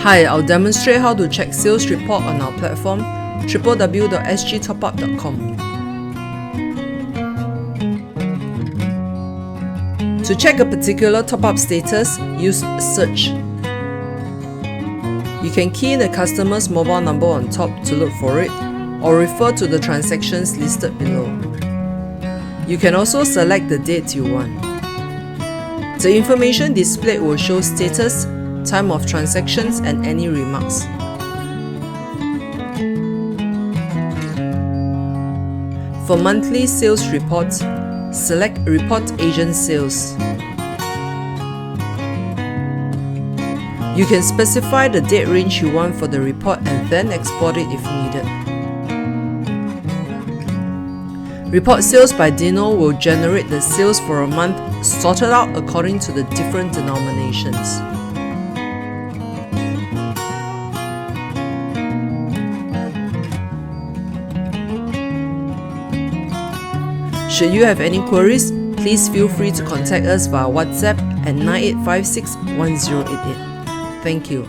Hi, I'll demonstrate how to check sales report on our platform, www.sgtopup.com. To check a particular top-up status, use Search. You can key in the customer's mobile number on top to look for it, or refer to the transactions listed below. You can also select the date you want. The information displayed will show status, time of transactions, and any remarks. For monthly sales reports, select Report Agent Sales. You can specify the date range you want for the report and then export it if needed. Report Sales by Dino will generate the sales for a month sorted out according to the different denominations. Should you have any queries, please feel free to contact us via WhatsApp at 9856 1088. Thank you.